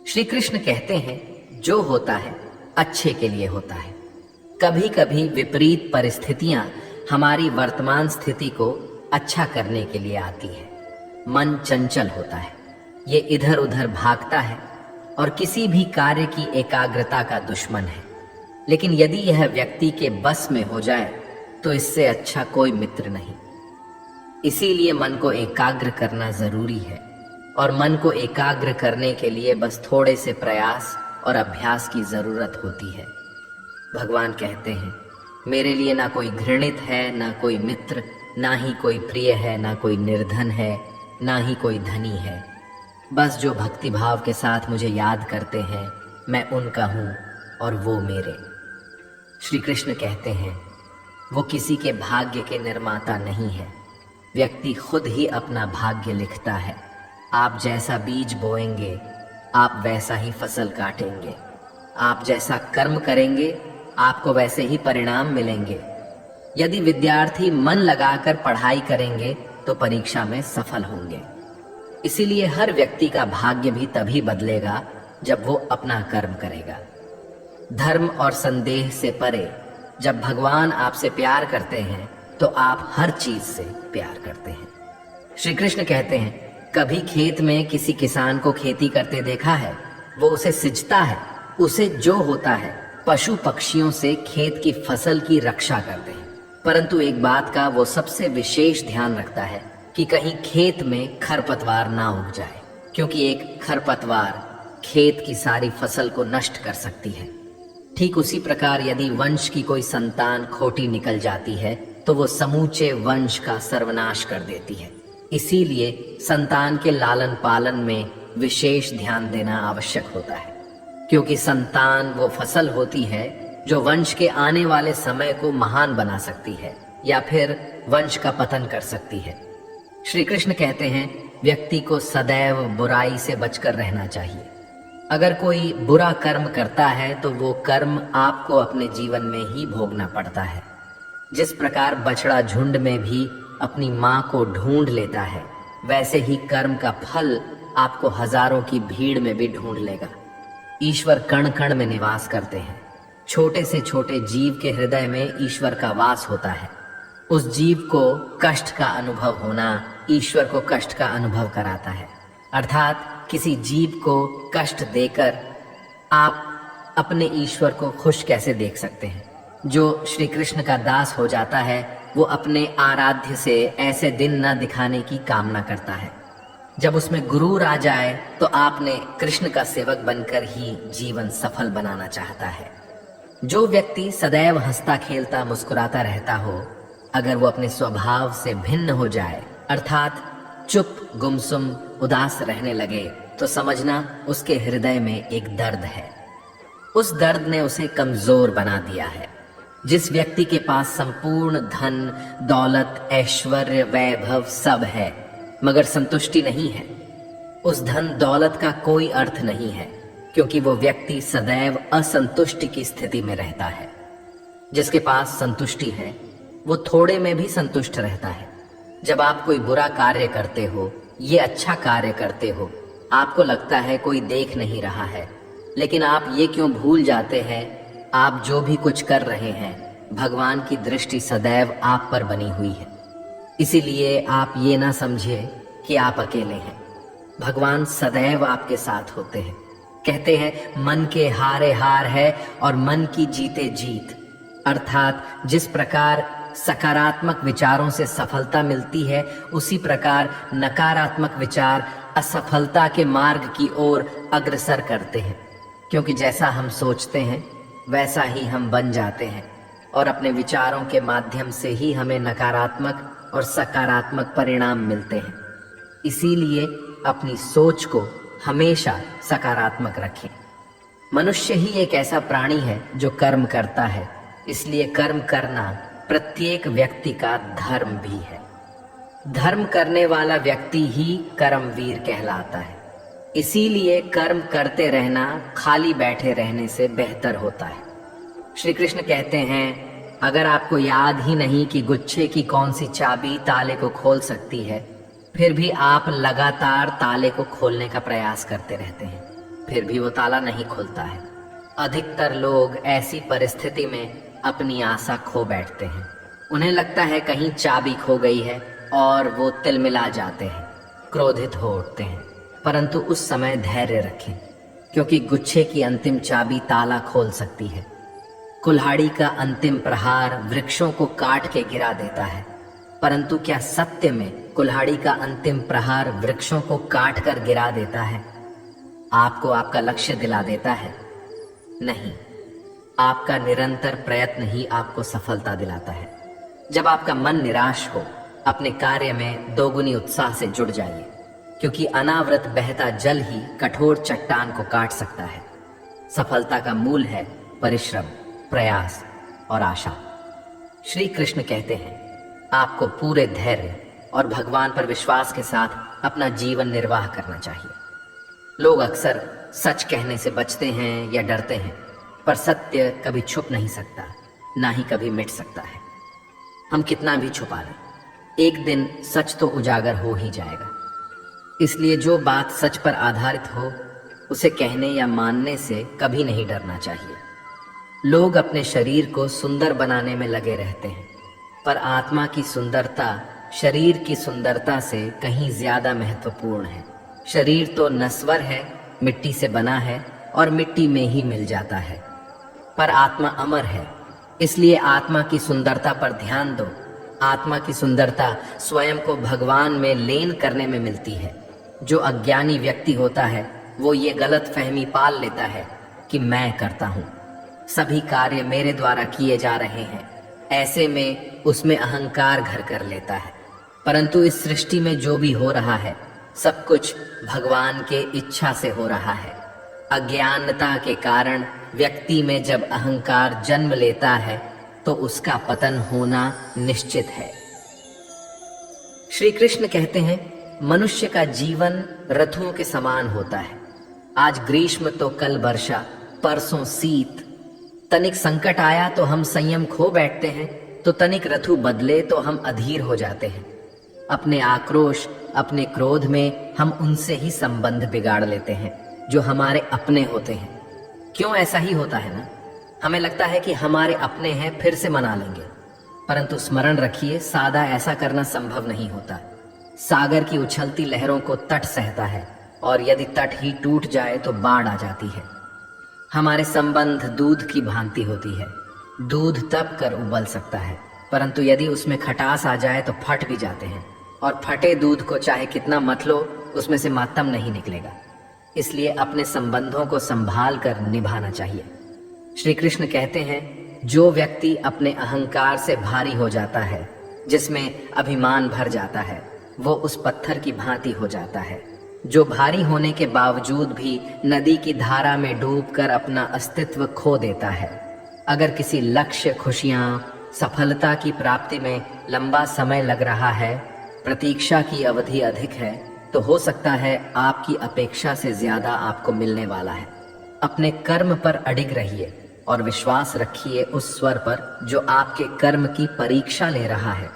श्री कृष्ण कहते हैं जो होता है अच्छे के लिए होता है। कभी कभी विपरीत परिस्थितियां हमारी वर्तमान स्थिति को अच्छा करने के लिए आती है। मन चंचल होता है, ये इधर उधर भागता है और किसी भी कार्य की एकाग्रता का दुश्मन है। लेकिन यदि यह व्यक्ति के बस में हो जाए तो इससे अच्छा कोई मित्र नहीं। इसीलिए मन को एकाग्र करना जरूरी है और मन को एकाग्र करने के लिए बस थोड़े से प्रयास और अभ्यास की जरूरत होती है। भगवान कहते हैं, मेरे लिए ना कोई घृणित है, ना कोई मित्र, ना ही कोई प्रिय है, ना कोई निर्धन है, ना ही कोई धनी है। बस जो भक्ति भाव के साथ मुझे याद करते हैं, मैं उनका हूँ और वो मेरे। श्री कृष्ण कहते हैं, वो किसी के भाग्य के निर्माता नहीं है। व्यक्ति खुद ही अपना भाग्य लिखता है। आप जैसा बीज बोएंगे, आप वैसा ही फसल काटेंगे। आप जैसा कर्म करेंगे, आपको वैसे ही परिणाम मिलेंगे। यदि विद्यार्थी मन लगाकर पढ़ाई करेंगे तो परीक्षा में सफल होंगे। इसीलिए हर व्यक्ति का भाग्य भी तभी बदलेगा जब वो अपना कर्म करेगा। धर्म और संदेह से परे जब भगवान आपसे प्यार करते हैं तो आप हर चीज से प्यार करते हैं। श्री कृष्ण कहते हैं, कभी खेत में किसी किसान को खेती करते देखा है? वो उसे सिंचता है, उसे जो होता है पशु पक्षियों से खेत की फसल की रक्षा करते हैं। परंतु एक बात का वो सबसे विशेष ध्यान रखता है कि कहीं खेत में खरपतवार ना उग जाए, क्योंकि एक खरपतवार खेत की सारी फसल को नष्ट कर सकती है। ठीक उसी प्रकार यदि वंश की कोई संतान खोटी निकल जाती है तो वो समूचे वंश का सर्वनाश कर देती है। इसीलिए संतान के लालन पालन में विशेष ध्यान देना आवश्यक होता है, क्योंकि संतान वो फसल होती है जो वंश के आने वाले समय को महान बना सकती है या फिर वंश का पतन कर सकती है। श्री कृष्ण कहते हैं, व्यक्ति को सदैव बुराई से बचकर रहना चाहिए। अगर कोई बुरा कर्म करता है तो वो कर्म आपको अपने जीवन में ही भोगना पड़ता है। जिस प्रकार बछड़ा झुंड में भी अपनी माँ को ढूंढ लेता है, वैसे ही कर्म का फल आपको हजारों की भीड़ में भी ढूंढ लेगा। ईश्वर कण कण में निवास करते हैं। छोटे से छोटे जीव के हृदय में ईश्वर का वास होता है। उस जीव को कष्ट का अनुभव होना ईश्वर को कष्ट का अनुभव कराता है। अर्थात किसी जीव को कष्ट देकर आप अपने ईश्वर को खुश कैसे देख सकते हैं? जो श्री कृष्ण का दास हो जाता है वो अपने आराध्य से ऐसे दिन न दिखाने की कामना करता है। जब उसमें गुरूर आ जाए तो आपने कृष्ण का सेवक बनकर ही जीवन सफल बनाना चाहता है। जो व्यक्ति सदैव हंसता खेलता मुस्कुराता रहता हो, अगर वो अपने स्वभाव से भिन्न हो जाए, अर्थात चुप गुमसुम उदास रहने लगे, तो समझना उसके हृदय में एक दर्द है। उस दर्द ने उसे कमजोर बना दिया है। जिस व्यक्ति के पास संपूर्ण धन दौलत ऐश्वर्य वैभव सब है मगर संतुष्टि नहीं है, उस धन दौलत का कोई अर्थ नहीं है, क्योंकि वो व्यक्ति सदैव असंतुष्टि की स्थिति में रहता है। जिसके पास संतुष्टि है वो थोड़े में भी संतुष्ट रहता है। जब आप कोई बुरा कार्य करते हो, ये अच्छा कार्य करते हो, आपको लगता है कोई देख नहीं रहा है, लेकिन आप ये क्यों भूल जाते हैं, आप जो भी कुछ कर रहे हैं भगवान की दृष्टि सदैव आप पर बनी हुई है। इसीलिए आप ये ना समझिए कि आप अकेले हैं। भगवान सदैव आपके साथ होते हैं। कहते हैं, मन के हारे हार है और मन की जीते जीत। अर्थात जिस प्रकार सकारात्मक विचारों से सफलता मिलती है, उसी प्रकार नकारात्मक विचार असफलता के मार्ग की ओर अग्रसर करते हैं। क्योंकि जैसा हम सोचते हैं वैसा ही हम बन जाते हैं और अपने विचारों के माध्यम से ही हमें नकारात्मक और सकारात्मक परिणाम मिलते हैं। इसीलिए अपनी सोच को हमेशा सकारात्मक रखें। मनुष्य ही एक ऐसा प्राणी है जो कर्म करता है, इसलिए कर्म करना प्रत्येक व्यक्ति का धर्म भी है। धर्म करने वाला व्यक्ति ही कर्मवीर कहलाता है। इसीलिए कर्म करते रहना खाली बैठे रहने से बेहतर होता है। श्री कृष्ण कहते हैं, अगर आपको याद ही नहीं कि गुच्छे की कौन सी चाबी ताले को खोल सकती है, फिर भी आप लगातार ताले को खोलने का प्रयास करते रहते हैं। फिर भी वो ताला नहीं खुलता है। अधिकतर लोग ऐसी परिस्थिति में अपनी आशा खो बैठते हैं। उन्हें लगता है कहीं चाबी खो गई है और वो तिलमिला जाते हैं, क्रोधित हो उठते हैं। परंतु उस समय धैर्य रखें, क्योंकि गुच्छे की अंतिम चाबी ताला खोल सकती है। कुल्हाड़ी का अंतिम प्रहार वृक्षों को काट के गिरा देता है, परंतु क्या सत्य में कुल्हाड़ी का अंतिम प्रहार वृक्षों को काट कर गिरा देता है? आपको आपका लक्ष्य दिला देता है? नहीं, आपका निरंतर प्रयत्न ही आपको सफलता दिलाता है। जब आपका मन निराश हो, अपने कार्य में दोगुनी उत्साह से जुड़ जाइए, क्योंकि अनावृत बहता जल ही कठोर चट्टान को काट सकता है। सफलता का मूल है परिश्रम, प्रयास और आशा। श्री कृष्ण कहते हैं, आपको पूरे धैर्य और भगवान पर विश्वास के साथ अपना जीवन निर्वाह करना चाहिए। लोग अक्सर सच कहने से बचते हैं या डरते हैं, पर सत्य कभी छुप नहीं सकता, ना ही कभी मिट सकता है। हम कितना भी छुपा लें, एक दिन सच तो उजागर हो ही जाएगा। इसलिए जो बात सच पर आधारित हो, उसे कहने या मानने से कभी नहीं डरना चाहिए। लोग अपने शरीर को सुंदर बनाने में लगे रहते हैं, पर आत्मा की सुंदरता शरीर की सुंदरता से कहीं ज्यादा महत्वपूर्ण है। शरीर तो नश्वर है, मिट्टी से बना है और मिट्टी में ही मिल जाता है, पर आत्मा अमर है। इसलिए आत्मा की सुंदरता पर ध्यान दो। आत्मा की सुंदरता स्वयं को भगवान में लीन करने में मिलती है। जो अज्ञानी व्यक्ति होता है, वो ये गलत फहमी पाल लेता है कि मैं करता हूँ, सभी कार्य मेरे द्वारा किए जा रहे हैं। ऐसे में उसमें अहंकार घर कर लेता है। परंतु इस सृष्टि में जो भी हो रहा है, सब कुछ भगवान के इच्छा से हो रहा है। अज्ञानता के कारण व्यक्ति में जब अहंकार जन्म लेता है, तो उसका पतन होना निश्चित है। श्री कृष्ण कहते हैं, मनुष्य का जीवन रथों के समान होता है। आज ग्रीष्म तो कल वर्षा, परसों शीत। तनिक संकट आया तो हम संयम खो बैठते हैं, तो तनिक ऋतु बदले तो हम अधीर हो जाते हैं। अपने आक्रोश, अपने क्रोध में हम उनसे ही संबंध बिगाड़ लेते हैं जो हमारे अपने होते हैं। क्यों ऐसा ही होता है ना? हमें लगता है कि हमारे अपने हैं, फिर से मना लेंगे, परंतु स्मरण रखिए, सादा ऐसा करना संभव नहीं होता। सागर की उछलती लहरों को तट सहता है, और यदि तट ही टूट जाए तो बाढ़ आ जाती है। हमारे संबंध दूध की भांति होती है। दूध तब कर उबल सकता है, परंतु यदि उसमें खटास आ जाए तो फट भी जाते हैं, और फटे दूध को चाहे कितना मत लो, उसमें से मातम नहीं निकलेगा। इसलिए अपने संबंधों को संभाल कर निभाना चाहिए। श्री कृष्ण कहते हैं, जो व्यक्ति अपने अहंकार से भारी हो जाता है, जिसमें अभिमान भर जाता है, वो उस पत्थर की भांति हो जाता है जो भारी होने के बावजूद भी नदी की धारा में डूबकर अपना अस्तित्व खो देता है। अगर किसी लक्ष्य, खुशियां, सफलता की प्राप्ति में लंबा समय लग रहा है, प्रतीक्षा की अवधि अधिक है, तो हो सकता है आपकी अपेक्षा से ज्यादा आपको मिलने वाला है। अपने कर्म पर अडिग रहिए और विश्वास रखिए उस स्वर पर जो आपके कर्म की परीक्षा ले रहा है।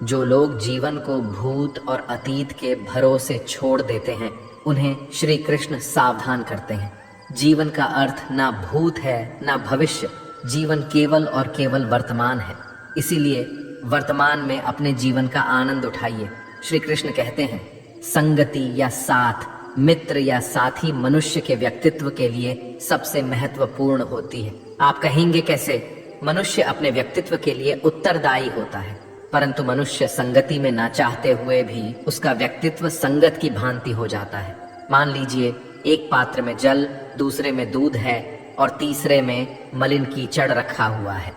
जो लोग जीवन को भूत और अतीत के भरोसे छोड़ देते हैं, उन्हें श्री कृष्ण सावधान करते हैं। जीवन का अर्थ ना भूत है ना भविष्य, जीवन केवल और केवल वर्तमान है। इसीलिए वर्तमान में अपने जीवन का आनंद उठाइए। श्री कृष्ण कहते हैं, संगति या साथ, मित्र या साथी मनुष्य के व्यक्तित्व के लिए सबसे महत्वपूर्ण होती है। आप कहेंगे कैसे? मनुष्य अपने व्यक्तित्व के लिए उत्तरदायी होता है, परंतु मनुष्य संगति में ना चाहते हुए भी उसका व्यक्तित्व संगत की भांति हो जाता है। मान लीजिए, एक पात्र में जल, दूसरे में दूध है और तीसरे में मलिन कीचड़ रखा हुआ है।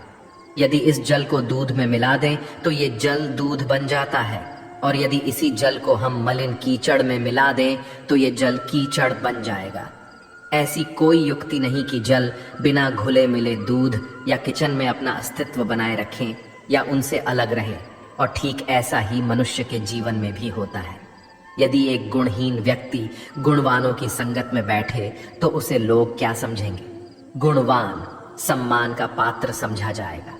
यदि इस जल को दूध में मिला दें तो ये जल दूध बन जाता है, और यदि इसी जल को हम मलिन कीचड़ में मिला दें तो ये जल कीचड़ बन जाएगा। ऐसी कोई युक्ति नहीं कि जल बिना घुले मिले दूध या किचन में अपना अस्तित्व बनाए रखें या उनसे अलग रहे। और ठीक ऐसा ही मनुष्य के जीवन में भी होता है। यदि एक गुणहीन व्यक्ति गुणवानों की संगत में बैठे तो उसे लोग क्या समझेंगे? गुणवान सम्मान का पात्र समझा जाएगा,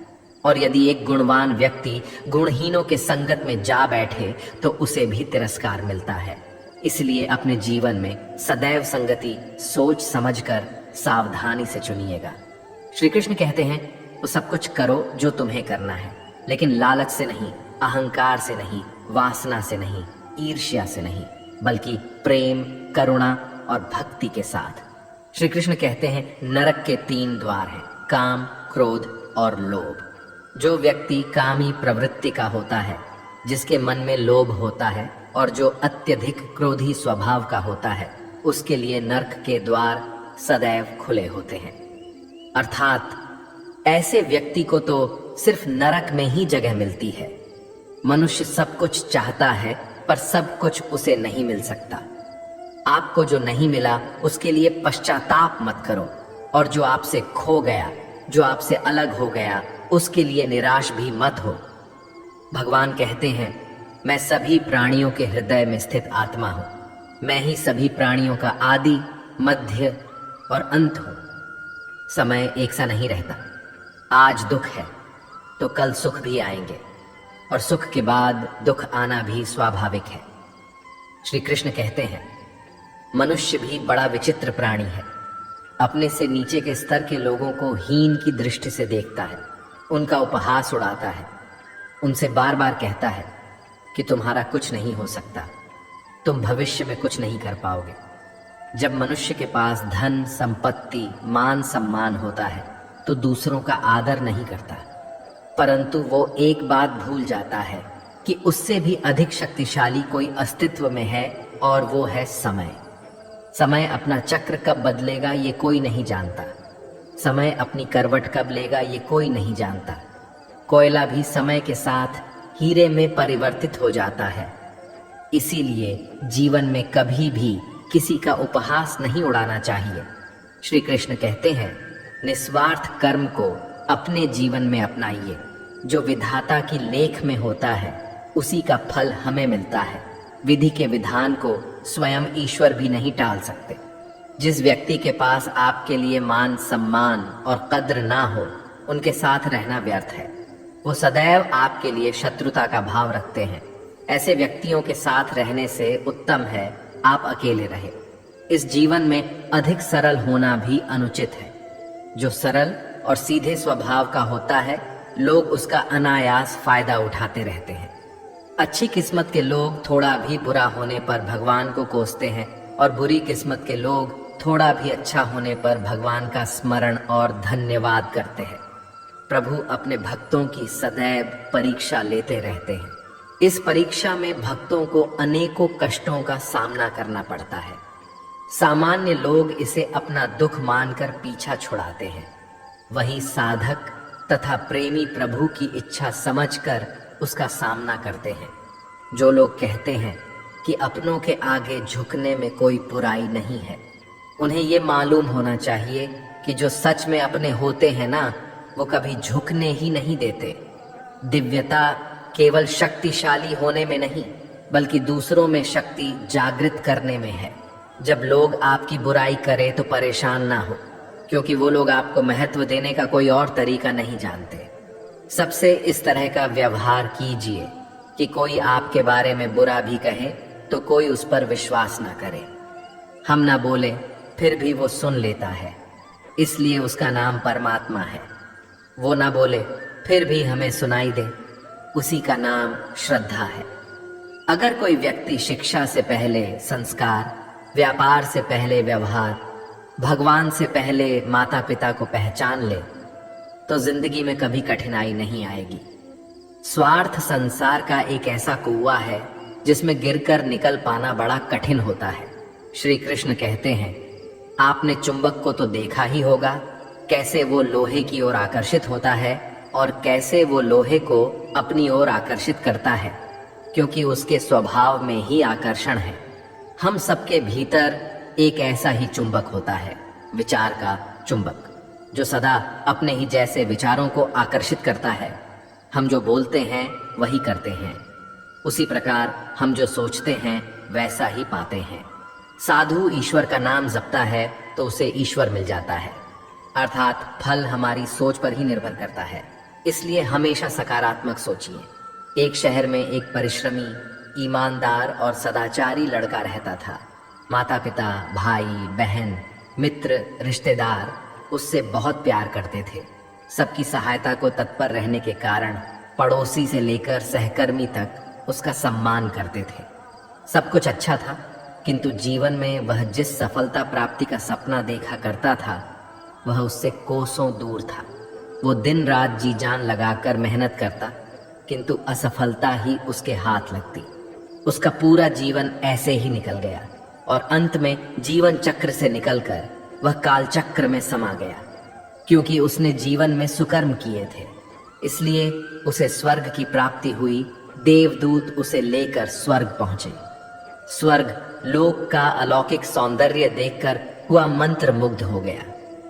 और यदि एक गुणवान व्यक्ति गुणहीनों के संगत में जा बैठे तो उसे भी तिरस्कार मिलता है। इसलिए अपने जीवन में सदैव संगति सोच समझकर सावधानी से चुनिएगा। श्री कृष्ण कहते हैं, वो सब कुछ करो जो तुम्हें करना है, लेकिन लालच से नहीं, अहंकार से नहीं, वासना से नहीं, ईर्ष्या से नहीं, बल्कि प्रेम, करुणा और भक्ति के साथ। श्री कृष्ण कहते हैं, नरक के 3 द्वार हैं, काम, क्रोध और लोभ। जो व्यक्ति कामी प्रवृत्ति का होता है, जिसके मन में लोभ होता है और जो अत्यधिक क्रोधी स्वभाव का होता है, उसके लिए नरक के द्वार सदैव खुले होते हैं। अर्थात ऐसे व्यक्ति को तो सिर्फ नरक में ही जगह मिलती है। मनुष्य सब कुछ चाहता है, पर सब कुछ उसे नहीं मिल सकता। आपको जो नहीं मिला उसके लिए पश्चाताप मत करो, और जो आपसे खो गया, जो आपसे अलग हो गया, उसके लिए निराश भी मत हो। भगवान कहते हैं, मैं सभी प्राणियों के हृदय में स्थित आत्मा हूं। मैं ही सभी प्राणियों का आदि, मध्य और अंत हूं। समय एक सा नहीं रहता। आज दुख है तो कल सुख भी आएंगे, और सुख के बाद दुख आना भी स्वाभाविक है। श्री कृष्ण कहते हैं, मनुष्य भी बड़ा विचित्र प्राणी है। अपने से नीचे के स्तर के लोगों को हीन की दृष्टि से देखता है, उनका उपहास उड़ाता है, उनसे बार बार कहता है कि तुम्हारा कुछ नहीं हो सकता, तुम भविष्य में कुछ नहीं कर पाओगे। जब मनुष्य के पास धन, संपत्ति, मान सम्मान होता है तो दूसरों का आदर नहीं करता, परंतु वो एक बात भूल जाता है कि उससे भी अधिक शक्तिशाली कोई अस्तित्व में है, और वो है समय। समय अपना चक्र कब बदलेगा ये कोई नहीं जानता। समय अपनी करवट कब लेगा ये कोई नहीं जानता। कोयला भी समय के साथ हीरे में परिवर्तित हो जाता है। इसीलिए जीवन में कभी भी किसी का उपहास नहीं उड़ाना चाहिए। श्री कृष्ण कहते हैं, निस्वार्थ कर्म को अपने जीवन में अपनाइए। जो विधाता की लेख में होता है उसी का फल हमें मिलता है। विधि के विधान को स्वयं ईश्वर भी नहीं टाल सकते। जिस व्यक्ति के पास आपके लिए मान सम्मान और कद्र ना हो, उनके साथ रहना व्यर्थ है। वो सदैव आपके लिए शत्रुता का भाव रखते हैं। ऐसे व्यक्तियों के साथ रहने से उत्तम है आप अकेले रहे। इस जीवन में अधिक सरल होना भी अनुचित है। जो सरल और सीधे स्वभाव का होता है, लोग उसका अनायास फायदा उठाते रहते हैं। अच्छी किस्मत के लोग थोड़ा भी बुरा होने पर भगवान को कोसते हैं, और बुरी किस्मत के लोग थोड़ा भी अच्छा होने पर भगवान का स्मरण और धन्यवाद करते हैं। प्रभु अपने भक्तों की सदैव परीक्षा लेते रहते हैं। इस परीक्षा में भक्तों को अनेकों कष्टों का सामना करना पड़ता है। सामान्य लोग इसे अपना दुख मानकर पीछा छुड़ाते हैं, वही साधक तथा प्रेमी प्रभु की इच्छा समझकर उसका सामना करते हैं। जो लोग कहते हैं कि अपनों के आगे झुकने में कोई बुराई नहीं है, उन्हें ये मालूम होना चाहिए कि जो सच में अपने होते हैं ना, वो कभी झुकने ही नहीं देते। दिव्यता केवल शक्तिशाली होने में नहीं, बल्कि दूसरों में शक्ति जागृत करने में है। जब लोग आपकी बुराई करें तो परेशान ना हो, क्योंकि वो लोग आपको महत्व देने का कोई और तरीका नहीं जानते। सबसे इस तरह का व्यवहार कीजिए कि कोई आपके बारे में बुरा भी कहे तो कोई उस पर विश्वास ना करे। हम ना बोले फिर भी वो सुन लेता है, इसलिए उसका नाम परमात्मा है। वो ना बोले फिर भी हमें सुनाई दे, उसी का नाम श्रद्धा है। अगर कोई व्यक्ति शिक्षा से पहले संस्कार, व्यापार से पहले व्यवहार, भगवान से पहले माता पिता को पहचान ले, तो जिंदगी में कभी कठिनाई नहीं आएगी। स्वार्थ संसार का एक ऐसा कुआं है जिसमें गिरकर निकल पाना बड़ा कठिन होता है। श्री कृष्ण कहते हैं, आपने चुंबक को तो देखा ही होगा, कैसे वो लोहे की ओर आकर्षित होता है और कैसे वो लोहे को अपनी ओर आकर्षित करता है, क्योंकि उसके स्वभाव में ही आकर्षण है। हम सबके भीतर एक ऐसा ही चुंबक होता है, विचार का चुंबक, जो सदा अपने ही जैसे विचारों को आकर्षित करता है। हम जो बोलते हैं वही करते हैं, उसी प्रकार हम जो सोचते हैं वैसा ही पाते हैं। साधु ईश्वर का नाम जपता है तो उसे ईश्वर मिल जाता है, अर्थात फल हमारी सोच पर ही निर्भर करता है। इसलिए हमेशा सकारात्मक सोचिए। एक शहर में एक परिश्रमी ईमानदार और सदाचारी लड़का रहता था। माता पिता, भाई बहन, मित्र, रिश्तेदार उससे बहुत प्यार करते थे। सबकी सहायता को तत्पर रहने के कारण पड़ोसी से लेकर सहकर्मी तक उसका सम्मान करते थे। सब कुछ अच्छा था, किंतु जीवन में वह जिस सफलता प्राप्ति का सपना देखा करता था वह उससे कोसों दूर था। वो दिन रात जी जान लगाकर मेहनत करता, किंतु असफलता ही उसके हाथ लगती। उसका पूरा जीवन ऐसे ही निकल गया और अंत में जीवन चक्र से निकलकर वह काल चक्र में समा गया। क्योंकि उसने जीवन में सुकर्म किए थे, इसलिए उसे स्वर्ग की प्राप्ति हुई। देवदूत उसे लेकर स्वर्ग पहुंचे। स्वर्ग लोक का अलौकिक सौंदर्य देखकर हुआ मंत्र मुग्ध हो गया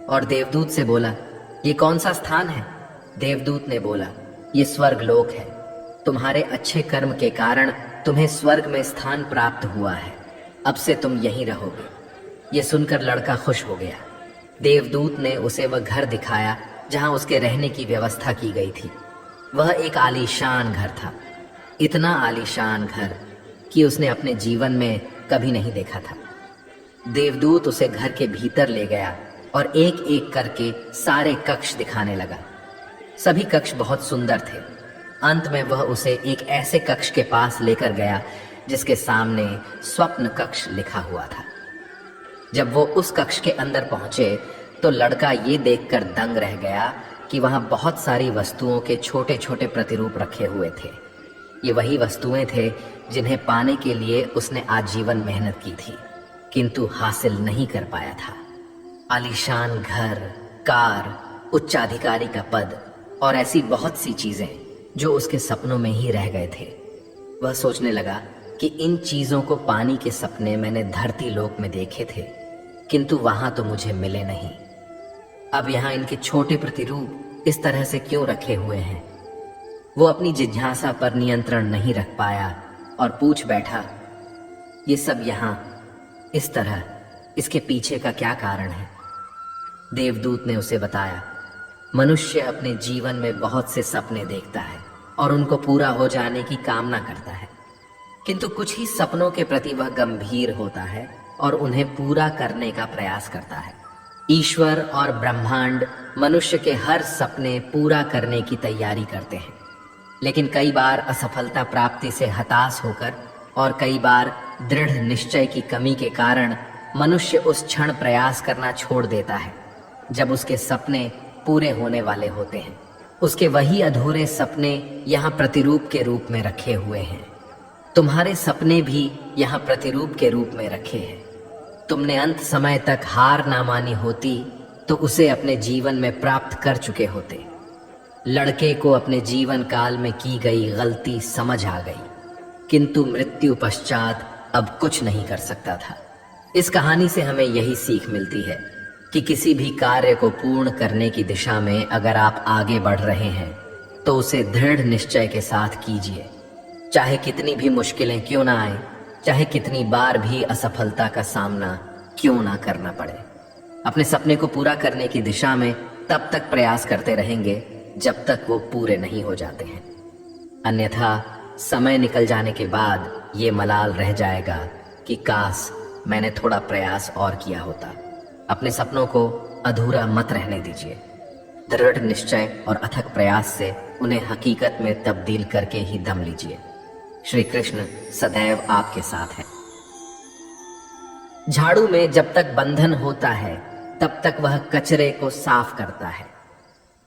और देवदूत से बोला, ये कौन सा स्थान है? देवदूत ने बोला, ये स्वर्ग लोक है। तुम्हारे अच्छे कर्म के कारण तुम्हें स्वर्ग में स्थान प्राप्त हुआ है। अब से तुम यहीं रहोगे। ये सुनकर लड़का खुश हो गया। देवदूत ने उसे वह घर दिखाया जहां उसके रहने की व्यवस्था की गई थी। वह एक आलीशान घर था, इतना आलीशान घर कि उसने अपने जीवन में कभी नहीं देखा था। देवदूत उसे घर के भीतर ले गया और एक एक करके सारे कक्ष दिखाने लगा। सभी कक्ष बहुत सुंदर थे। अंत में वह उसे एक ऐसे कक्ष के पास लेकर गया जिसके सामने स्वप्न कक्ष लिखा हुआ था। जब वो उस कक्ष के अंदर पहुंचे तो लड़का ये देखकर दंग रह गया कि वहां बहुत सारी वस्तुओं के छोटे छोटे प्रतिरूप रखे हुए थे। ये वही वस्तुएं थे जिन्हें पाने के लिए उसने आजीवन मेहनत की थी, किंतु हासिल नहीं कर पाया था। आलीशान घर, कार, उच्चाधिकारी का पद और ऐसी बहुत सी चीजें जो उसके सपनों में ही रह गए थे। वह सोचने लगा कि इन चीजों को पाने के सपने मैंने धरती लोक में देखे थे, किंतु वहां तो मुझे मिले नहीं। अब यहाँ इनके छोटे प्रतिरूप इस तरह से क्यों रखे हुए हैं? वो अपनी जिज्ञासा पर नियंत्रण नहीं रख पाया और पूछ बैठा, ये सब यहाँ इस तरह, इसके पीछे का क्या कारण है? देवदूत ने उसे बताया, मनुष्य अपने जीवन में बहुत से सपने देखता है और उनको पूरा हो जाने की कामना करता है, किंतु कुछ ही सपनों के प्रति वह गंभीर होता है और उन्हें पूरा करने का प्रयास करता है। ईश्वर और ब्रह्मांड मनुष्य के हर सपने पूरा करने की तैयारी करते हैं, लेकिन कई बार असफलता प्राप्ति से हताश होकर और कई बार दृढ़ निश्चय की कमी के कारण मनुष्य उस क्षण प्रयास करना छोड़ देता है जब उसके सपने पूरे होने वाले होते हैं। उसके वही अधूरे सपने यहाँ प्रतिरूप के रूप में रखे हुए हैं। तुम्हारे सपने भी यहाँ प्रतिरूप के रूप में रखे हैं। तुमने अंत समय तक हार ना मानी होती तो उसे अपने जीवन में प्राप्त कर चुके होते। लड़के को अपने जीवन काल में की गई गलती समझ आ गई, किंतु मृत्यु पश्चात अब कुछ नहीं कर सकता था। इस कहानी से हमें यही सीख मिलती है कि किसी भी कार्य को पूर्ण करने की दिशा में अगर आप आगे बढ़ रहे हैं तो उसे दृढ़ निश्चय के साथ कीजिए। चाहे कितनी भी मुश्किलें क्यों ना आए, चाहे कितनी बार भी असफलता का सामना क्यों ना करना पड़े, अपने सपने को पूरा करने की दिशा में तब तक प्रयास करते रहेंगे जब तक वो पूरे नहीं हो जाते हैं। अन्यथा समय निकल जाने के बाद ये मलाल रह जाएगा कि काश मैंने थोड़ा प्रयास और किया होता। अपने सपनों को अधूरा मत रहने दीजिए। दृढ़ निश्चय और अथक प्रयास से उन्हें हकीकत में तब्दील करके ही दम लीजिए। श्री कृष्ण सदैव आपके साथ है। झाड़ू में जब तक बंधन होता है तब तक वह कचरे को साफ करता है।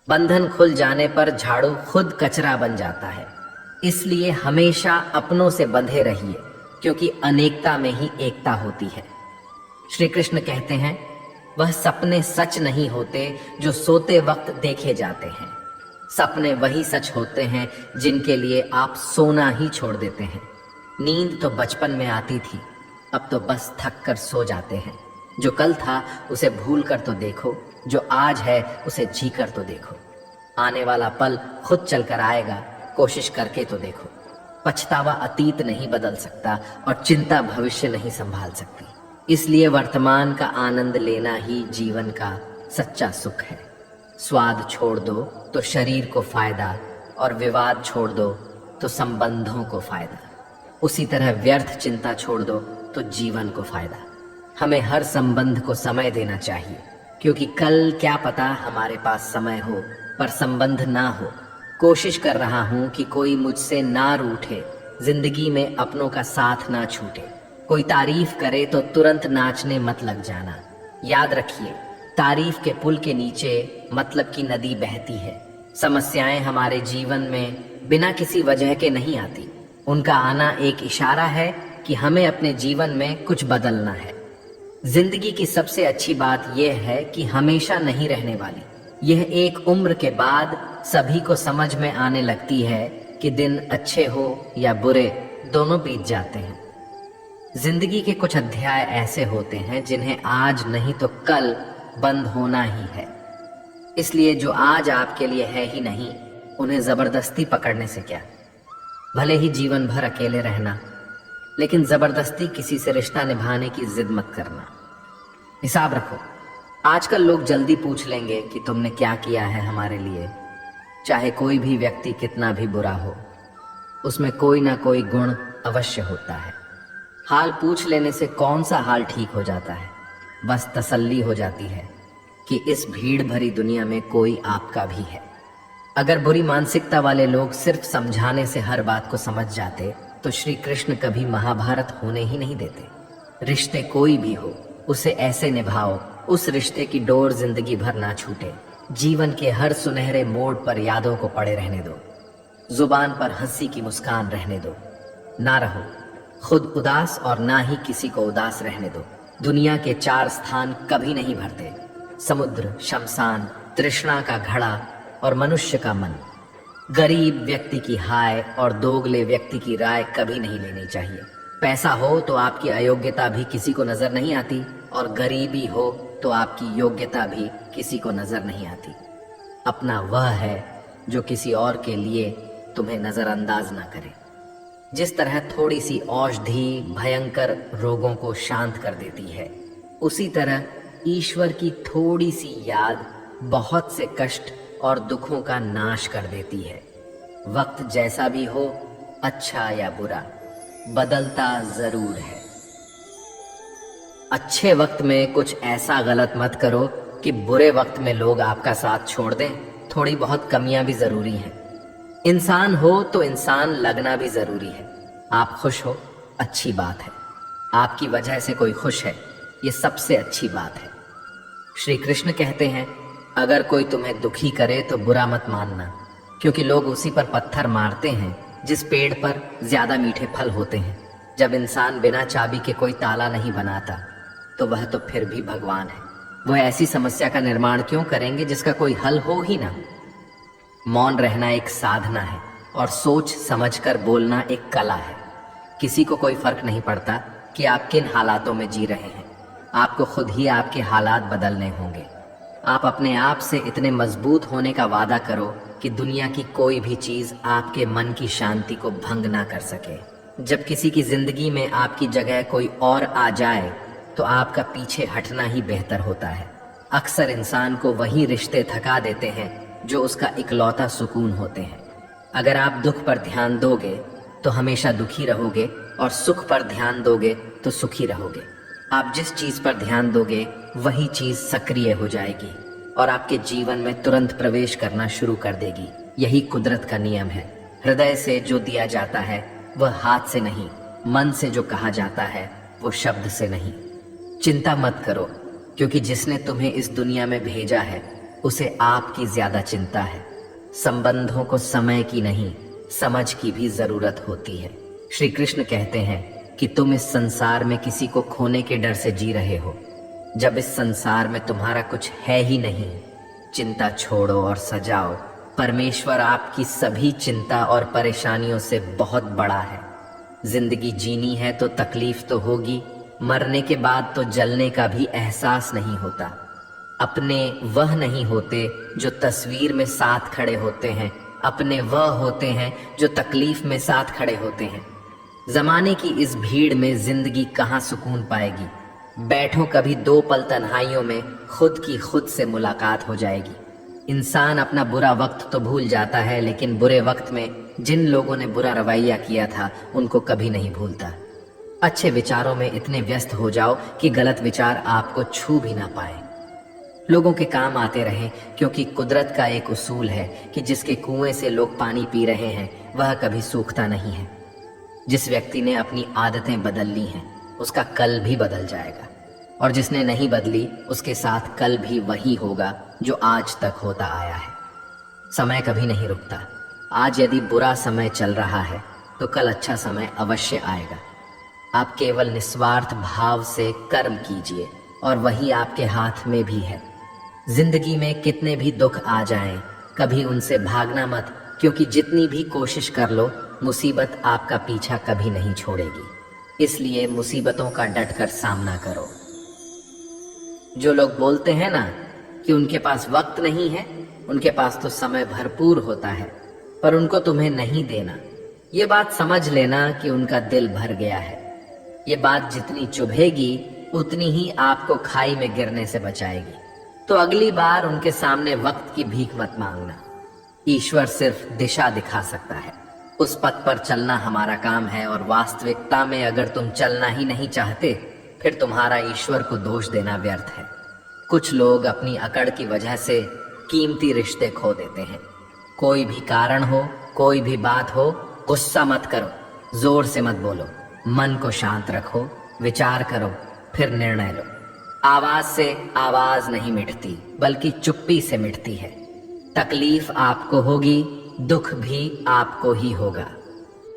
बंधन खुल जाने पर झाड़ू खुद कचरा बन जाता है। इसलिए हमेशा अपनों से बंधे रहिए, क्योंकि अनेकता में ही एकता होती है। श्री कृष्ण कहते हैं, वह सपने सच नहीं होते जो सोते वक्त देखे जाते हैं। सपने वही सच होते हैं जिनके लिए आप सोना ही छोड़ देते हैं। नींद तो बचपन में आती थी, अब तो बस थक कर सो जाते हैं। जो कल था उसे भूल कर तो देखो, जो आज है उसे जी कर तो देखो। आने वाला पल खुद चलकर आएगा, कोशिश करके तो देखो। पछतावा अतीत नहीं बदल सकता और चिंता भविष्य नहीं संभाल सकती। इसलिए वर्तमान का आनंद लेना ही जीवन का सच्चा सुख है। स्वाद छोड़ दो तो शरीर को फायदा, और विवाद छोड़ दो तो संबंधों को फायदा। उसी तरह व्यर्थ चिंता छोड़ दो तो जीवन को फायदा। हमें हर संबंध को समय देना चाहिए, क्योंकि कल क्या पता हमारे पास समय हो पर संबंध ना हो। कोशिश कर रहा हूं कि कोई मुझसे ना रूठे, जिंदगी में अपनों का साथ ना छूटे। कोई तारीफ करे तो तुरंत नाचने मत लग जाना। याद रखिए, तारीफ के पुल के नीचे मतलब की नदी बहती है। समस्याएं हमारे जीवन में बिना किसी वजह के नहीं आती। उनका आना एक इशारा है कि हमें अपने जीवन में कुछ बदलना है। जिंदगी की सबसे अच्छी बात यह है कि हमेशा नहीं रहने वाली। यह एक उम्र के बाद सभी को समझ में आने लगती है कि दिन अच्छे हो या बुरे, दोनों बीत जाते हैं। जिंदगी के कुछ अध्याय ऐसे होते हैं जिन्हें आज नहीं तो कल बंद होना ही है। इसलिए जो आज आपके लिए है ही नहीं, उन्हें जबरदस्ती पकड़ने से क्या। भले ही जीवन भर अकेले रहना, लेकिन जबरदस्ती किसी से रिश्ता निभाने की जिद मत करना। हिसाब रखो, आजकल लोग जल्दी पूछ लेंगे कि तुमने क्या किया है हमारे लिए। चाहे कोई भी व्यक्ति कितना भी बुरा हो, उसमें कोई ना कोई गुण अवश्य होता है। हाल पूछ लेने से कौन सा हाल ठीक हो जाता है। बस तसल्ली हो जाती है कि इस भीड़ भरी दुनिया में कोई आपका भी है। अगर बुरी मानसिकता वाले लोग सिर्फ समझाने से हर बात को समझ जाते तो श्री कृष्ण कभी महाभारत होने ही नहीं देते। रिश्ते कोई भी हो, उसे ऐसे निभाओ उस रिश्ते की डोर जिंदगी भर ना छूटे। जीवन के हर सुनहरे मोड़ पर यादों को पड़े रहने दो। जुबान पर हंसी की मुस्कान रहने दो। ना रहो खुद उदास और ना ही किसी को उदास रहने दो। दुनिया के 4 स्थान कभी नहीं भरते: समुद्र, शमशान, तृष्णा का घड़ा और मनुष्य का मन। गरीब व्यक्ति की हाय और दोगले व्यक्ति की राय कभी नहीं लेनी चाहिए। पैसा हो तो आपकी अयोग्यता भी किसी को नजर नहीं आती, और गरीबी हो तो आपकी योग्यता भी किसी को नजर नहीं आती। अपना वह है जो किसी और के लिए तुम्हें नजरअंदाज ना करे। जिस तरह थोड़ी सी औषधि भयंकर रोगों को शांत कर देती है, उसी तरह ईश्वर की थोड़ी सी याद बहुत से कष्ट और दुखों का नाश कर देती है। वक्त जैसा भी हो, अच्छा या बुरा, बदलता जरूर है। अच्छे वक्त में कुछ ऐसा गलत मत करो कि बुरे वक्त में लोग आपका साथ छोड़ दें। थोड़ी बहुत कमियां भी जरूरी हैं। इंसान हो तो इंसान लगना भी जरूरी है। आप खुश हो, अच्छी बात है। आपकी वजह से कोई खुश है, ये सबसे अच्छी बात है। श्री कृष्ण कहते हैं, अगर कोई तुम्हें दुखी करे तो बुरा मत मानना, क्योंकि लोग उसी पर पत्थर मारते हैं जिस पेड़ पर ज्यादा मीठे फल होते हैं। जब इंसान बिना चाबी के कोई ताला नहीं बनाता तो वह तो फिर भी भगवान है। वह ऐसी समस्या का निर्माण क्यों करेंगे जिसका कोई हल हो ही ना। मौन रहना एक साधना है और सोच समझकर बोलना एक कला है। किसी को कोई फर्क नहीं पड़ता कि आप किन हालातों में जी रहे हैं। आपको खुद ही आपके हालात बदलने होंगे। आप अपने आप से इतने मजबूत होने का वादा करो कि दुनिया की कोई भी चीज आपके मन की शांति को भंग ना कर सके। जब किसी की जिंदगी में आपकी जगह कोई और आ जाए तो आपका पीछे हटना ही बेहतर होता है। अक्सर इंसान को वही रिश्ते थका देते हैं जो उसका इकलौता सुकून होते हैं। अगर आप दुख पर ध्यान दोगे तो हमेशा दुखी रहोगे, और सुख पर ध्यान दोगे तो सुखी रहोगे। आप जिस चीज पर ध्यान दोगे वही चीज सक्रिय हो जाएगी और आपके जीवन में तुरंत प्रवेश करना शुरू कर देगी। यही कुदरत का नियम है। हृदय से जो दिया जाता है वह हाथ से नहीं, मन से जो कहा जाता है वो शब्द से नहीं। चिंता मत करो, क्योंकि जिसने तुम्हें इस दुनिया में भेजा है उसे आपकी ज्यादा चिंता है। संबंधों को समय की नहीं, समझ की भी जरूरत होती है। श्री कृष्ण कहते हैं कि तुम इस संसार में किसी को खोने के डर से जी रहे हो, जब इस संसार में तुम्हारा कुछ है ही नहीं। चिंता छोड़ो और सजाओ। परमेश्वर आपकी सभी चिंता और परेशानियों से बहुत बड़ा है। जिंदगी जीनी है तो तकलीफ तो होगी, मरने के बाद तो जलने का भी एहसास नहीं होता। अपने वह नहीं होते जो तस्वीर में साथ खड़े होते हैं, अपने वह होते हैं जो तकलीफ में साथ खड़े होते हैं। जमाने की इस भीड़ में जिंदगी कहाँ सुकून पाएगी। बैठो कभी 2 पल तन्हाइयों में, खुद की खुद से मुलाकात हो जाएगी। इंसान अपना बुरा वक्त तो भूल जाता है, लेकिन बुरे वक्त में जिन लोगों ने बुरा रवैया किया था उनको कभी नहीं भूलता। अच्छे विचारों में इतने व्यस्त हो जाओ कि गलत विचार आपको छू भी ना पाए। लोगों के काम आते रहें, क्योंकि कुदरत का एक उसूल है कि जिसके कुएं से लोग पानी पी रहे हैं वह कभी सूखता नहीं है। जिस व्यक्ति ने अपनी आदतें बदल ली हैं उसका कल भी बदल जाएगा, और जिसने नहीं बदली उसके साथ कल भी वही होगा जो आज तक होता आया है। समय कभी नहीं रुकता। आज यदि बुरा समय चल रहा है तो कल अच्छा समय अवश्य आएगा। आप केवल निस्वार्थ भाव से कर्म कीजिए और वही आपके हाथ में भी है। जिंदगी में कितने भी दुख आ जाएं, कभी उनसे भागना मत, क्योंकि जितनी भी कोशिश कर लो मुसीबत आपका पीछा कभी नहीं छोड़ेगी। इसलिए मुसीबतों का डटकर सामना करो। जो लोग बोलते हैं ना कि उनके पास वक्त नहीं है, उनके पास तो समय भरपूर होता है, पर उनको तुम्हें नहीं देना। ये बात समझ लेना कि उनका दिल भर गया है। ये बात जितनी चुभेगी उतनी ही आपको खाई में गिरने से बचाएगी। तो अगली बार उनके सामने वक्त की भीख मत मांगना। ईश्वर सिर्फ दिशा दिखा सकता है, उस पथ पर चलना हमारा काम है। और वास्तविकता में अगर तुम चलना ही नहीं चाहते फिर तुम्हारा ईश्वर को दोष देना व्यर्थ है। कुछ लोग अपनी अकड़ की वजह से कीमती रिश्ते खो देते हैं। कोई भी कारण हो, कोई भी बात हो, गुस्सा मत करो, जोर से मत बोलो, मन को शांत रखो, विचार करो, फिर निर्णय लो। आवाज से आवाज नहीं मिटती, बल्कि चुप्पी से मिटती है। तकलीफ आपको होगी, दुख भी आपको ही होगा।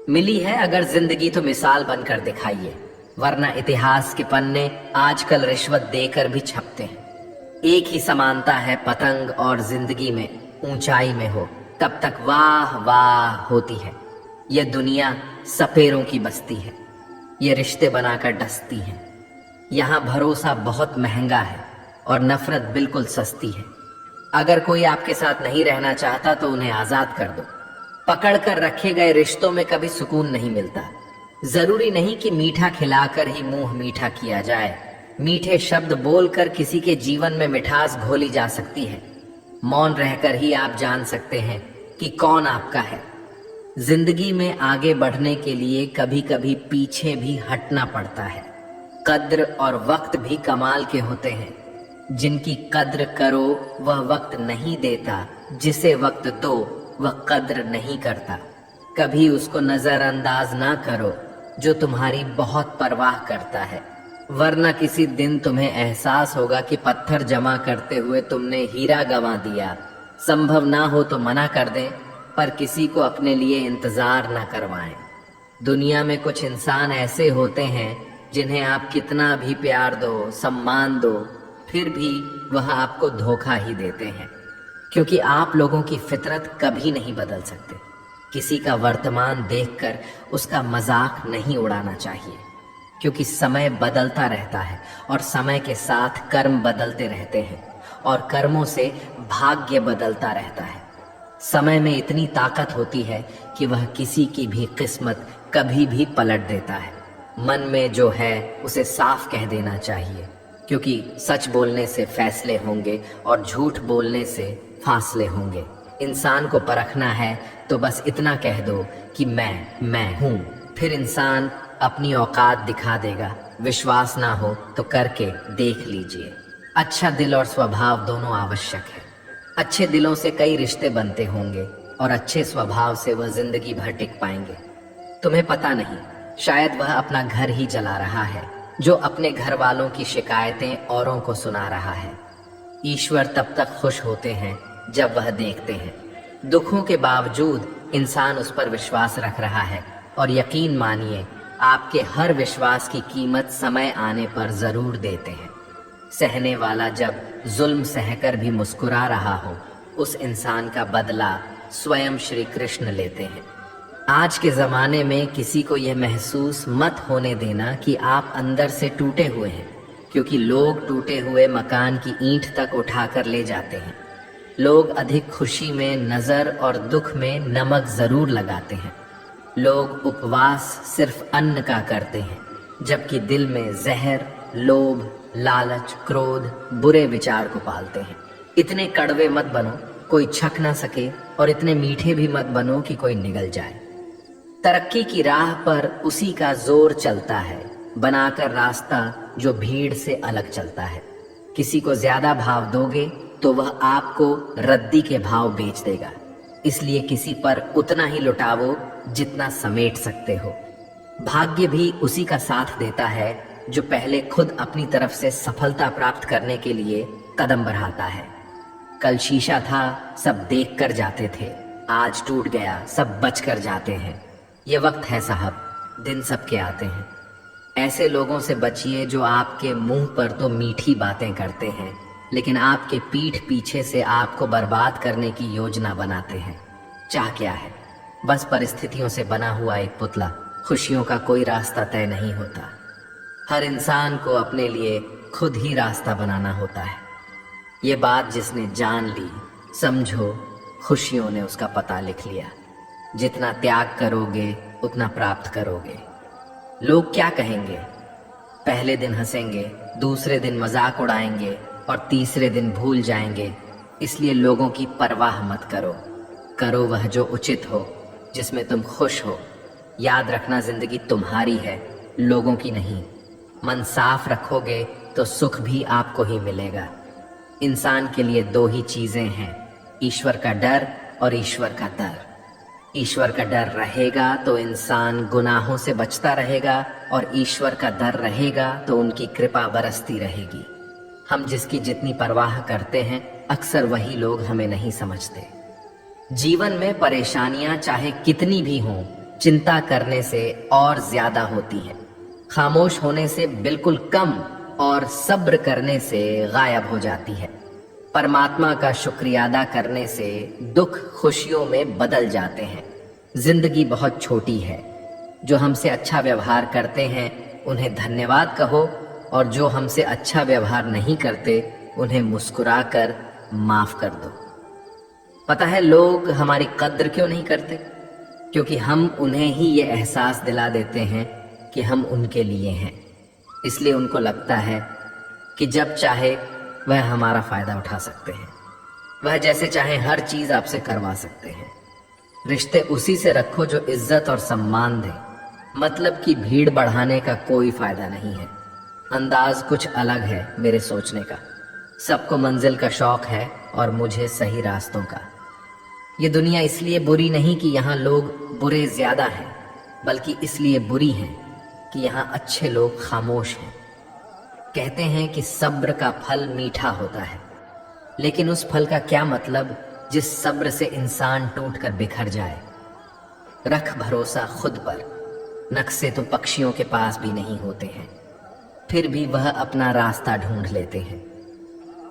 मिली है अगर जिंदगी तो मिसाल बनकर दिखाइए, वरना इतिहास के पन्ने आजकल रिश्वत देकर भी छपते हैं। एक ही समानता है पतंग और जिंदगी में, ऊंचाई में हो तब तक वाह वाह होती है। यह दुनिया सपेरों की बस्ती है, ये रिश्ते बनाकर डसती हैं। यहाँ भरोसा बहुत महंगा है और नफरत बिल्कुल सस्ती है। अगर कोई आपके साथ नहीं रहना चाहता तो उन्हें आजाद कर दो। पकड़ कर रखे गए रिश्तों में कभी सुकून नहीं मिलता। जरूरी नहीं कि मीठा खिलाकर ही मुंह मीठा किया जाए। मीठे शब्द बोलकर किसी के जीवन में मिठास घोली जा सकती है। मौन रहकर ही आप जान सकते हैं कि कौन आपका है। जिंदगी में आगे बढ़ने के लिए कभी कभी पीछे भी हटना पड़ता है। कद्र और वक्त भी कमाल के होते हैं। जिनकी कद्र करो वह वक्त नहीं देता, जिसे वक्त दो वह कद्र नहीं करता। कभी उसको नजरअंदाज ना करो जो तुम्हारी बहुत परवाह करता है, वरना किसी दिन तुम्हें एहसास होगा कि पत्थर जमा करते हुए तुमने हीरा गंवा दिया। संभव ना हो तो मना कर दें, पर किसी को अपने लिए इंतजार ना करवाएं। दुनिया में कुछ इंसान ऐसे होते हैं जिन्हें आप कितना भी प्यार दो, सम्मान दो, फिर भी वह आपको धोखा ही देते हैं, क्योंकि आप लोगों की फितरत कभी नहीं बदल सकते। किसी का वर्तमान देखकर उसका मजाक नहीं उड़ाना चाहिए, क्योंकि समय बदलता रहता है और समय के साथ कर्म बदलते रहते हैं और कर्मों से भाग्य बदलता रहता है। समय में इतनी ताकत होती है कि वह किसी की भी किस्मत कभी भी पलट देता है। मन में जो है उसे साफ कह देना चाहिए, क्योंकि सच बोलने से फैसले होंगे और झूठ बोलने से फासले होंगे। इंसान को परखना है तो बस इतना कह दो कि मैं हूँ, फिर इंसान अपनी औकात दिखा देगा। विश्वास ना हो तो करके देख लीजिए। अच्छा दिल और स्वभाव दोनों आवश्यक है। अच्छे दिलों से कई रिश्ते बनते होंगे और अच्छे स्वभाव से वह जिंदगी भर टिक पाएंगे। तुम्हें पता नहीं, शायद वह अपना घर ही जला रहा है जो अपने घर वालों की शिकायतें औरों को सुना रहा है। ईश्वर तब तक खुश होते हैं जब वह देखते हैं दुखों के बावजूद इंसान उस पर विश्वास रख रहा है। और यकीन मानिए, आपके हर विश्वास की कीमत समय आने पर जरूर देते हैं। सहने वाला जब जुल्म सहकर भी मुस्कुरा रहा हो, उस इंसान का बदला स्वयं श्री कृष्ण लेते हैं। आज के ज़माने में किसी को यह महसूस मत होने देना कि आप अंदर से टूटे हुए हैं, क्योंकि लोग टूटे हुए मकान की ईंट तक उठाकर ले जाते हैं। लोग अधिक खुशी में नज़र और दुख में नमक ज़रूर लगाते हैं। लोग उपवास सिर्फ अन्न का करते हैं, जबकि दिल में जहर, लोभ, लालच, क्रोध, बुरे विचार को पालते हैं। इतने कड़वे मत बनो, कोई छक ना सके, और इतने मीठे भी मत बनो कि कोई निगल जाए। तरक्की की राह पर उसी का जोर चलता है, बनाकर रास्ता जो भीड़ से अलग चलता है। किसी को ज्यादा भाव दोगे तो वह आपको रद्दी के भाव बेच देगा, इसलिए किसी पर उतना ही लुटावो जितना समेट सकते हो। भाग्य भी उसी का साथ देता है जो पहले खुद अपनी तरफ से सफलता प्राप्त करने के लिए कदम बढ़ाता है। कल शीशा था, सब देख कर जाते थे, आज टूट गया, सब बच कर जाते हैं। ये वक्त है साहब, दिन सबके आते हैं। ऐसे लोगों से बचिए जो आपके मुंह पर तो मीठी बातें करते हैं, लेकिन आपके पीठ पीछे से आपको बर्बाद करने की योजना बनाते हैं। चाह क्या है? बस परिस्थितियों से बना हुआ एक पुतला। खुशियों का कोई रास्ता तय नहीं होता। हर इंसान को अपने लिए खुद ही रास्ता बनाना होता है। ये बात जिसने जान ली, समझो खुशियों ने उसका पता लिख लिया। जितना त्याग करोगे उतना प्राप्त करोगे। लोग क्या कहेंगे? पहले दिन हंसेंगे, दूसरे दिन मजाक उड़ाएंगे और तीसरे दिन भूल जाएंगे। इसलिए लोगों की परवाह मत करो। करो वह जो उचित हो, जिसमें तुम खुश हो। याद रखना, जिंदगी तुम्हारी है, लोगों की नहीं। मन साफ रखोगे तो सुख भी आपको ही मिलेगा। इंसान के लिए दो ही चीजें हैं, ईश्वर का डर और ईश्वर का डर। ईश्वर का डर रहेगा तो इंसान गुनाहों से बचता रहेगा, और ईश्वर का डर रहेगा तो उनकी कृपा बरसती रहेगी। हम जिसकी जितनी परवाह करते हैं, अक्सर वही लोग हमें नहीं समझते। जीवन में परेशानियां चाहे कितनी भी हों, चिंता करने से और ज्यादा होती है। खामोश होने से बिल्कुल कम और सब्र करने से गायब हो जाती है। परमात्मा का शुक्रिया अदा करने से दुख खुशियों में बदल जाते हैं। जिंदगी बहुत छोटी है। जो हमसे अच्छा व्यवहार करते हैं उन्हें धन्यवाद कहो, और जो हमसे अच्छा व्यवहार नहीं करते उन्हें मुस्कुराकर माफ कर दो। पता है लोग हमारी कद्र क्यों नहीं करते? क्योंकि हम उन्हें ही ये एहसास दिला देते हैं कि हम उनके लिए हैं। इसलिए उनको लगता है कि जब चाहे वह हमारा फायदा उठा सकते हैं। वह जैसे चाहे हर चीज आपसे करवा सकते हैं। रिश्ते उसी से रखो जो इज्जत और सम्मान दे। मतलब की भीड़ बढ़ाने का कोई फायदा नहीं है। अंदाज कुछ अलग है मेरे सोचने का। सबको मंजिल का शौक है और मुझे सही रास्तों का। ये दुनिया इसलिए बुरी नहीं कि यहाँ लोग बुरे ज्यादा हैं, बल्कि इसलिए बुरी हैं कि यहाँ अच्छे लोग खामोश हैं। कहते हैं कि सब्र का फल मीठा होता है, लेकिन उस फल का क्या मतलब जिस सब्र से इंसान टूटकर बिखर जाए। रख भरोसा खुद पर। नक्शे तो पक्षियों के पास भी नहीं होते हैं, फिर भी वह अपना रास्ता ढूंढ लेते हैं।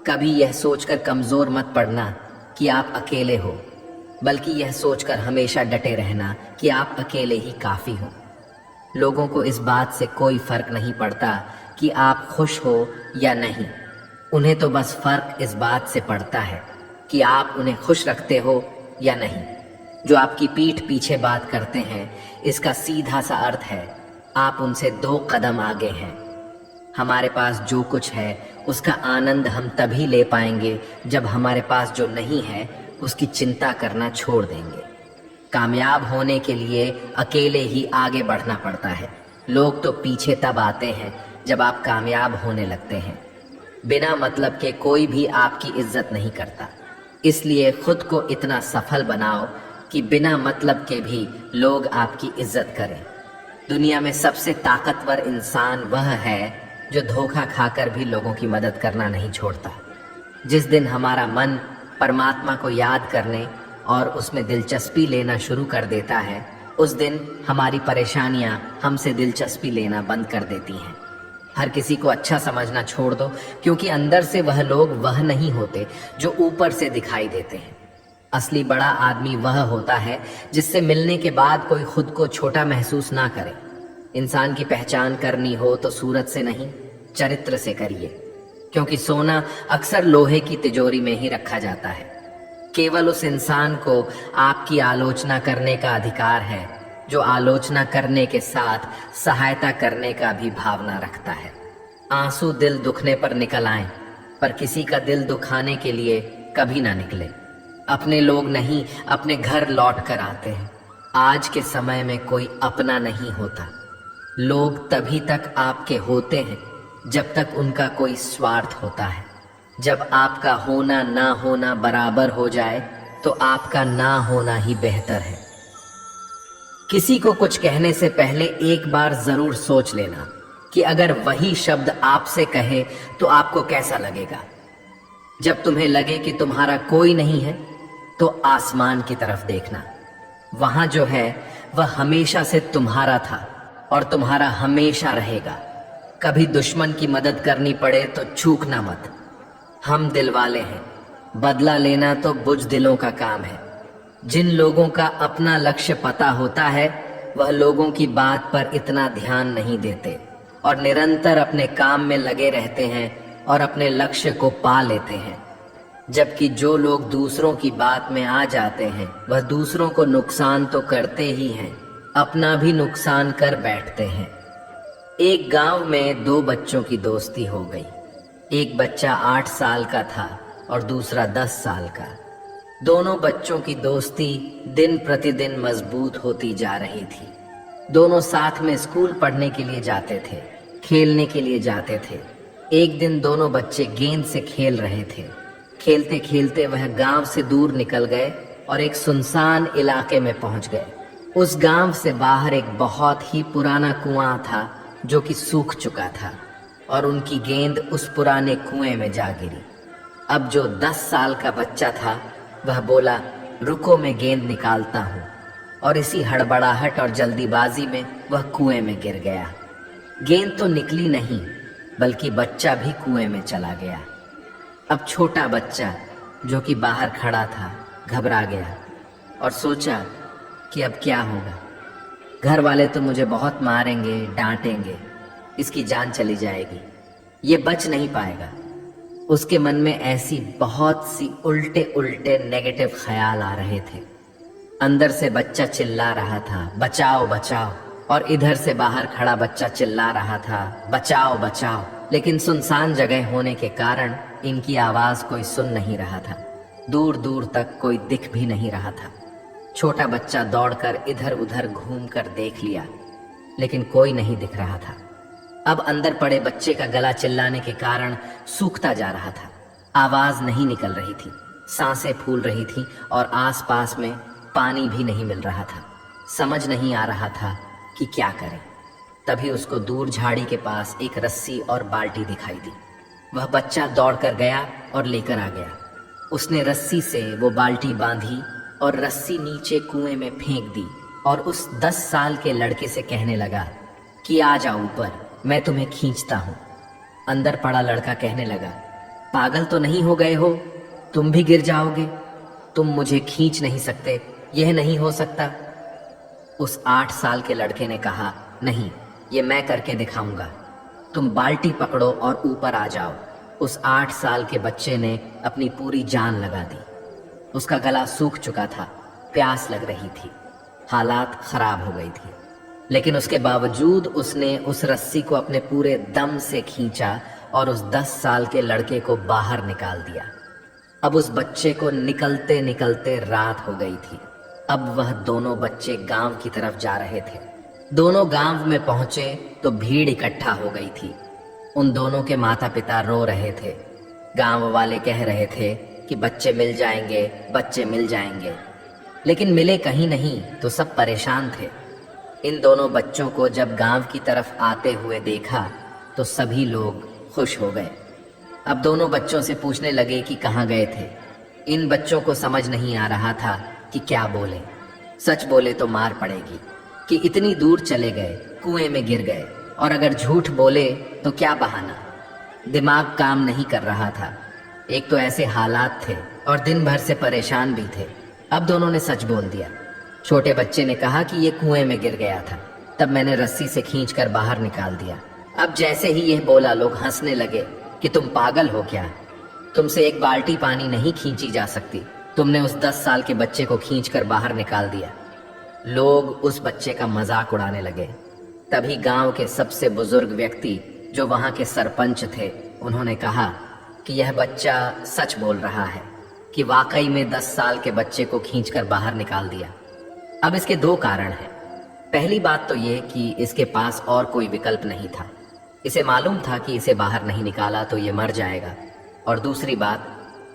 कभी यह सोचकर कमजोर मत पड़ना कि आप अकेले हो, बल्कि यह सोचकर हमेशा डटे रहना कि आप अकेले ही काफी हो। लोगों को इस बात से कोई फर्क नहीं पड़ता कि आप खुश हो या नहीं। उन्हें तो बस फर्क इस बात से पड़ता है कि आप उन्हें खुश रखते हो या नहीं। जो आपकी पीठ पीछे बात करते हैं, इसका सीधा सा अर्थ है आप उनसे 2 कदम आगे हैं। हमारे पास जो कुछ है उसका आनंद हम तभी ले पाएंगे जब हमारे पास जो नहीं है उसकी चिंता करना छोड़ देंगे। कामयाब होने के लिए अकेले ही आगे बढ़ना पड़ता है। लोग तो पीछे तब आते हैं जब आप कामयाब होने लगते हैं। बिना मतलब के कोई भी आपकी इज्जत नहीं करता। इसलिए खुद को इतना सफल बनाओ कि बिना मतलब के भी लोग आपकी इज्जत करें। दुनिया में सबसे ताकतवर इंसान वह है जो धोखा खाकर भी लोगों की मदद करना नहीं छोड़ता। जिस दिन हमारा मन परमात्मा को याद करने और उसमें दिलचस्पी लेना शुरू कर देता है, उस दिन हमारी परेशानियां हमसे दिलचस्पी लेना बंद कर देती हैं। हर किसी को अच्छा समझना छोड़ दो, क्योंकि अंदर से वह लोग वह नहीं होते जो ऊपर से दिखाई देते हैं। असली बड़ा आदमी वह होता है जिससे मिलने के बाद कोई खुद को छोटा महसूस ना करे। इंसान की पहचान करनी हो तो सूरत से नहीं, चरित्र से करिए, क्योंकि सोना अक्सर लोहे की तिजोरी में ही रखा जाता है। केवल उस इंसान को आपकी आलोचना करने का अधिकार है जो आलोचना करने के साथ सहायता करने का भी भावना रखता है। आंसू दिल दुखने पर निकल आए, पर किसी का दिल दुखाने के लिए कभी ना निकले। अपने लोग नहीं अपने घर लौट कर आते हैं। आज के समय में कोई अपना नहीं होता। लोग तभी तक आपके होते हैं जब तक उनका कोई स्वार्थ होता है। जब आपका होना ना होना बराबर हो जाए तो आपका ना होना ही बेहतर है। किसी को कुछ कहने से पहले एक बार जरूर सोच लेना कि अगर वही शब्द आपसे कहे तो आपको कैसा लगेगा। जब तुम्हें लगे कि तुम्हारा कोई नहीं है तो आसमान की तरफ देखना। वहां जो है वह हमेशा से तुम्हारा था और तुम्हारा हमेशा रहेगा। कभी दुश्मन की मदद करनी पड़े तो चूकना मत। हम दिल वाले हैं, बदला लेना तो बुज़दिलों का काम है। जिन लोगों का अपना लक्ष्य पता होता है वह लोगों की बात पर इतना ध्यान नहीं देते और निरंतर अपने काम में लगे रहते हैं और अपने लक्ष्य को पा लेते हैं। जबकि जो लोग दूसरों की बात में आ जाते हैं वह दूसरों को नुकसान तो करते ही हैं, अपना भी नुकसान कर बैठते हैं। एक गांव में दो बच्चों की दोस्ती हो गई। एक बच्चा 8 साल का था और दूसरा 10 साल का। दोनों बच्चों की दोस्ती दिन प्रतिदिन मजबूत होती जा रही थी। दोनों साथ में स्कूल पढ़ने के लिए जाते थे, खेलने के लिए जाते थे। एक दिन दोनों बच्चे गेंद से खेल रहे थे। खेलते खेलते वह गांव से दूर निकल गए और एक सुनसान इलाके में पहुंच गए। उस गांव से बाहर एक बहुत ही पुराना कुआं था जो कि सूख चुका था और उनकी गेंद उस पुराने कुएं में जा गिरी। अब जो 10 साल का बच्चा था वह बोला, रुको मैं गेंद निकालता हूँ, और इसी हड़बड़ाहट और जल्दीबाजी में वह कुएं में गिर गया। गेंद तो निकली नहीं बल्कि बच्चा भी कुएं में चला गया। अब छोटा बच्चा जो कि बाहर खड़ा था घबरा गया और सोचा कि अब क्या होगा। घर वाले तो मुझे बहुत मारेंगे, डांटेंगे, इसकी जान चली जाएगी, ये बच नहीं पाएगा। उसके मन में ऐसी बहुत सी उल्टे उल्टे नेगेटिव ख्याल आ रहे थे। अंदर से बच्चा चिल्ला रहा था, बचाओ बचाओ, और इधर से बाहर खड़ा बच्चा चिल्ला रहा था, बचाओ बचाओ। लेकिन सुनसान जगह होने के कारण इनकी आवाज कोई सुन नहीं रहा था। दूर दूर तक कोई दिख भी नहीं रहा था। छोटा बच्चा दौड़कर इधर उधर घूमकर देख लिया लेकिन कोई नहीं दिख रहा था। अब अंदर पड़े बच्चे का गला चिल्लाने के कारण सूखता जा रहा था। आवाज नहीं निकल रही थी, सांसें फूल रही थी और आसपास में पानी भी नहीं मिल रहा था। समझ नहीं आ रहा था कि क्या करे। तभी उसको दूर झाड़ी के पास एक रस्सी और बाल्टी दिखाई दी। वह बच्चा दौड़कर गया और लेकर आ गया। उसने रस्सी से वो बाल्टी बांधी और रस्सी नीचे कुएं में फेंक दी और उस 10 साल के लड़के से कहने लगा कि आ जाओ ऊपर, मैं तुम्हें खींचता हूं। अंदर पड़ा लड़का कहने लगा, पागल तो नहीं हो गए हो, तुम भी गिर जाओगे, तुम मुझे खींच नहीं सकते, यह नहीं हो सकता। उस 8 साल के लड़के ने कहा, नहीं, ये मैं करके दिखाऊंगा, तुम बाल्टी पकड़ो और ऊपर आ जाओ। उस 8 साल के बच्चे ने अपनी पूरी जान लगा दी। उसका गला सूख चुका था, प्यास लग रही थी, हालात खराब हो गई थी, लेकिन उसके बावजूद उसने उस रस्सी को अपने पूरे दम से खींचा और उस 10 साल के लड़के को बाहर निकाल दिया। अब उस बच्चे को निकलते निकलते रात हो गई थी। अब वह दोनों बच्चे गांव की तरफ जा रहे थे। दोनों गांव में पहुंचे तो भीड़ इकट्ठा हो गई थी। उन दोनों के माता पिता रो रहे थे। गांव वाले कह रहे थे कि बच्चे मिल जाएंगे, बच्चे मिल जाएंगे, लेकिन मिले कहीं नहीं तो सब परेशान थे। इन दोनों बच्चों को जब गांव की तरफ आते हुए देखा तो सभी लोग खुश हो गए। अब दोनों बच्चों से पूछने लगे कि कहाँ गए थे। इन बच्चों को समझ नहीं आ रहा था कि क्या बोले। सच बोले तो मार पड़ेगी कि इतनी दूर चले गए, कुएं में गिर गए, और अगर झूठ बोले तो क्या बहाना। दिमाग काम नहीं कर रहा था। एक तो ऐसे हालात थे और दिन भर से परेशान भी थे। अब दोनों ने सच बोल दिया। छोटे बच्चे ने कहा कि ये कुएं में गिर गया था, तब मैंने रस्सी से खींचकर बाहर निकाल दिया। अब जैसे ही यह बोला लोग हंसने लगे कि तुम पागल हो क्या, तुमसे एक बाल्टी पानी नहीं खींची जा सकती, तुमने उस 10 साल के बच्चे को खींचकर बाहर निकाल दिया। लोग उस बच्चे का मजाक उड़ाने लगे। तभी गांव के सबसे बुजुर्ग व्यक्ति जो वहां के सरपंच थे, उन्होंने कहा कि यह बच्चा सच बोल रहा है। कि वाकई में 10 साल के बच्चे को खींचकर बाहर निकाल दिया। अब इसके दो कारण हैं। पहली बात तो ये कि इसके पास और कोई विकल्प नहीं था। इसे मालूम था कि इसे बाहर नहीं निकाला तो ये मर जाएगा। और दूसरी बात,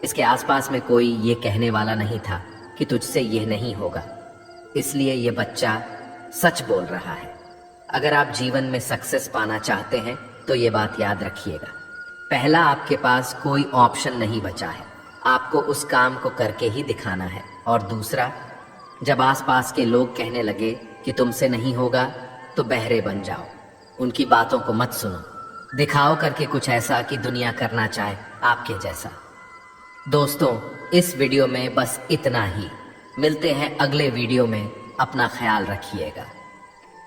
इसके आसपास में कोई ये कहने वाला नहीं था कि तुझसे यह नहीं होगा। इसलिए ये बच्चा सच बोल रहा है। अगर आप जीवन में सक्सेस पाना चाहते हैं तो ये बात याद रखिएगा। पहला, आपके पास कोई ऑप्शन नहीं बचा है, आपको उस काम को करके ही दिखाना है। और दूसरा, जब आसपास के लोग कहने लगे कि तुमसे नहीं होगा तो बहरे बन जाओ, उनकी बातों को मत सुनो। दिखाओ करके कुछ ऐसा कि दुनिया करना चाहे आपके जैसा। दोस्तों, इस वीडियो में बस इतना ही। मिलते हैं अगले वीडियो में। अपना ख्याल रखिएगा।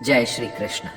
जय श्री कृष्ण।